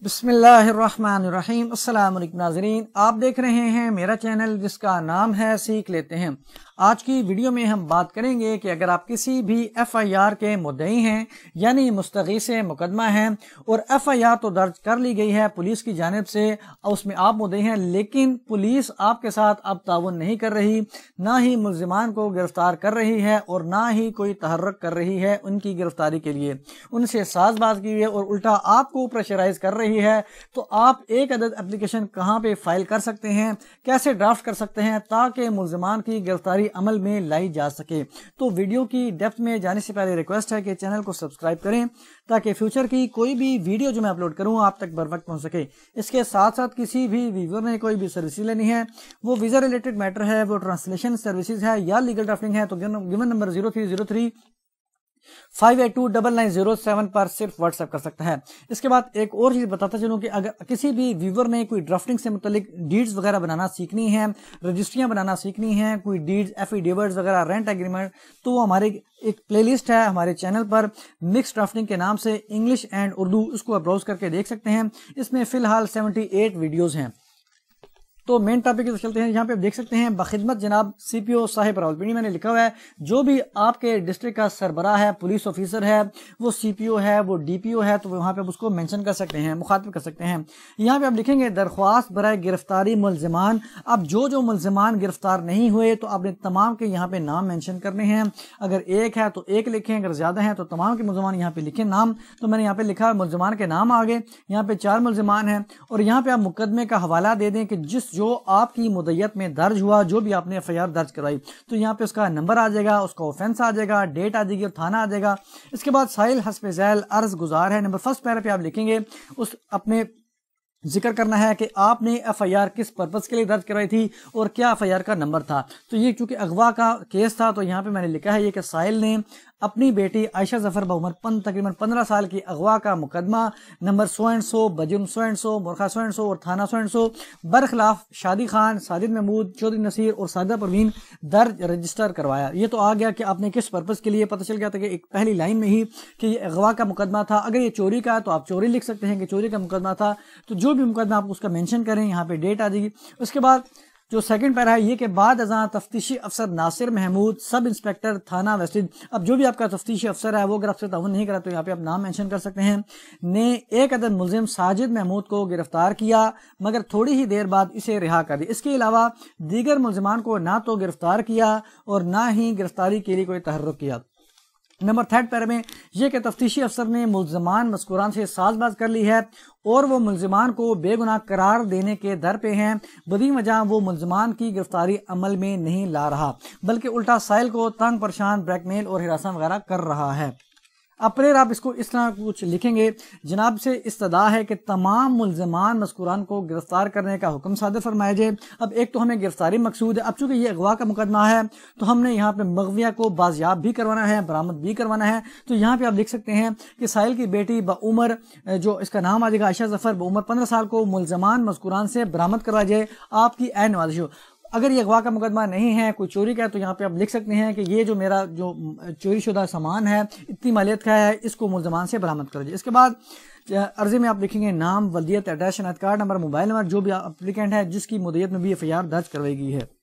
بسم اللہ الرحمن الرحیم۔ السلام علیکم ناظرین، آپ دیکھ رہے ہیں میرا چینل جس کا نام ہے سیکھ لیتے ہیں۔ آج کی ویڈیو میں ہم بات کریں گے کہ اگر آپ کسی بھی ایف آئی آر کے مدعی ہیں یعنی مستغیث مقدمہ ہیں اور ایف آئی آر تو درج کر لی گئی ہے پولیس کی جانب سے، اس میں آپ مدعی ہیں، لیکن پولیس آپ کے ساتھ اب تعاون نہیں کر رہی، نہ ہی ملزمان کو گرفتار کر رہی ہے اور نہ ہی کوئی تحرک کر رہی ہے ان کی گرفتاری کے لیے، ان سے ساز باز کی ہے اور الٹا آپ کو پریشرائز کر رہی ہے، تو آپ ایک عدد اپلیکیشن کہاں پہ فائل کر سکتے ہیں، کیسے ڈرافٹ کر سکتے ہیں تاکہ ملزمان کی گرفتاری عمل میں لائی جا سکے۔ تو ویڈیو کی ڈیپتھ میں جانے سے پہلے ریکویسٹ ہے کہ چینل کو سبسکرائب کریں تاکہ فیوچر کی کوئی بھی ویڈیو جو میں اپلوڈ کروں آپ تک بر وقت پہنچ سکے۔ اس کے ساتھ ساتھ کسی بھی ویور نے کوئی بھی سروس لینی ہے، وہ ویزا ریلیٹڈ میٹر ہے، وہ ٹرانسلیشن سروسز ہے یا لیگل ڈرافٹنگ ہے، تو گیون نمبر 0303-582-9907 پر صرف واٹس ایپ کر سکتا ہے۔ اس کے بعد ایک اور چیز بتاتا چلوں کہ اگر کسی بھی ویور نے کوئی ڈرافٹنگ سے متعلق ڈیڈز وغیرہ بنانا سیکھنی ہیں، رجسٹریاں بنانا سیکھنی ہیں، کوئی ڈیڈز، ایفیڈیوٹس وغیرہ، رینٹ ایگریمنٹ، تو وہ ہمارے ایک پلے لسٹ ہے ہمارے چینل پر مکس ڈرافٹنگ کے نام سے، انگلش اینڈ اردو، اس کو آپ براؤز کر کے دیکھ سکتے ہیں۔ اس میں فی الحال 78 ویڈیوز ہیں۔ تو مین ٹاپک کی طرف چلتے ہیں۔ یہاں پہ آپ دیکھ سکتے ہیں بخدمت جناب سی پی او صاحب راولپنڈی، میں نے لکھا ہوا ہے جو بھی آپ کے ڈسٹرکٹ کا سربراہ ہے، پولیس آفیسر ہے، وہ سی پی او ہے، وہ ڈی پی او ہے، تو وہاں پہ آپ اس کو مینشن کر سکتے ہیں، مخاطب کر سکتے ہیں۔ یہاں پہ آپ لکھیں گے درخواست برائے گرفتاری ملزمان۔ اب جو ملزمان گرفتار نہیں ہوئے تو آپ نے تمام کے یہاں پہ نام مینشن کرنے ہیں، اگر ایک ہے تو ایک لکھیں، اگر زیادہ ہیں تو تمام کے ملزمان یہاں پہ لکھیں نام۔ تو میں نے یہاں پہ لکھا ملزمان کے نام آگے، یہاں پہ 4 ملزمان ہیں، اور یہاں پہ آپ مقدمے کا حوالہ دے دیں کہ جو آپ کی مدعیت میں درج ہوا، جو بھی آپ نے ایف آئی آر درج کرائی، تو یہاں پہ اس کا نمبر آ جائے گا، اس کا اوفینس آ جائے گا، ڈیٹ آ جائے گی اور تھانہ آ جائے گا۔ اس کے بعد سائل حسب ذیل عرض گزار ہے، نمبر فرسٹ پیرا پہ آپ لکھیں گے، اس اپنے ذکر کرنا ہے کہ آپ نے ایف آئی آر کس پرپس کے لیے درج کرائی تھی اور کیا ایف آئی آر کا نمبر تھا۔ تو یہ چونکہ اغوا کا کیس تھا تو یہاں پہ میں نے لکھا ہے یہ کہ سائل نے اپنی بیٹی عائشہ ظفر بعمر تقریباً 15 سال کی اغوا کا مقدمہ نمبر سو اینڈ سو، بجرم سو اینڈ سو، مرخا سو اینڈ سو اور تھانہ سو اینڈ سو برخلاف شادی خان، ساجد محمود، چودھری نصیر اور سادہ پروین درج رجسٹر کروایا۔ یہ تو آ گیا کہ آپ نے کس پرپس کے لیے، پتہ چل گیا تھا کہ ایک پہلی لائن میں ہی کہ یہ اغوا کا مقدمہ تھا۔ اگر یہ چوری کا ہے تو آپ چوری لکھ سکتے ہیں کہ چوری کا مقدمہ تھا، تو جو بھی مقدمہ آپ اس کا مینشن کریں، یہاں پہ ڈیٹ آ جائے گی۔ اس کے بعد جو سیکنڈ پیرا ہے یہ کہ بعد ازاں تفتیشی افسر ناصر محمود، سب انسپیکٹر تھانہ ویسٹیج، اب جو بھی آپ کا تفتیشی افسر ہے وہ اگر آپ سے تعاون نہیں کرا تو یہاں پہ آپ نام مینشن کر سکتے ہیں، نے ایک عدد ملزم ساجد محمود کو گرفتار کیا مگر تھوڑی ہی دیر بعد اسے رہا کر دیا۔ اس کے علاوہ دیگر ملزمان کو نہ تو گرفتار کیا اور نہ ہی گرفتاری کے لیے کوئی تحرک کیا۔ نمبر تھرڈ پیرا میں یہ کہ تفتیشی افسر نے ملزمان مذکوران سے ساز باز کر لی ہے اور وہ ملزمان کو بے گناہ قرار دینے کے در پہ ہیں، بدی وجہ وہ ملزمان کی گرفتاری عمل میں نہیں لا رہا بلکہ الٹا سائل کو تنگ پریشان، بلیک میل اور ہراساں وغیرہ کر رہا ہے۔ اب پھر آپ اس کو اس طرح کچھ لکھیں گے، جناب سے استدعا ہے کہ تمام ملزمان مذکوران کو گرفتار کرنے کا حکم صادر فرمایا جائے۔ اب ایک تو ہمیں گرفتاری مقصود ہے، اب چونکہ یہ اغوا کا مقدمہ ہے تو ہم نے یہاں پہ مغویہ کو بازیاب بھی کروانا ہے، برآمد بھی کروانا ہے۔ تو یہاں پہ آپ لکھ سکتے ہیں کہ سائل کی بیٹی بعمر، جو اس کا نام آ جائے گا عائشہ ظفر بعمر 15 سال کو ملزمان مذکوران سے برآمد کروا جائے، آپ کی عین نوازش ہو۔ اگر یہ اغوا کا مقدمہ نہیں ہے، کوئی چوری کا ہے، تو یہاں پہ آپ لکھ سکتے ہیں کہ یہ جو میرا جو چوری شدہ سامان ہے اتنی مالیت کا ہے، اس کو ملزمان سے برآمد کر دیجیے۔ اس کے بعد عرضے میں آپ لکھیں گے نام، ولدیت، ایڈریس، شناخت کارڈ نمبر، موبائل نمبر، جو بھی اپلیکینٹ ہے جس کی مدعیت میں بھی ایف آئی آر درج کروائی گئی ہے۔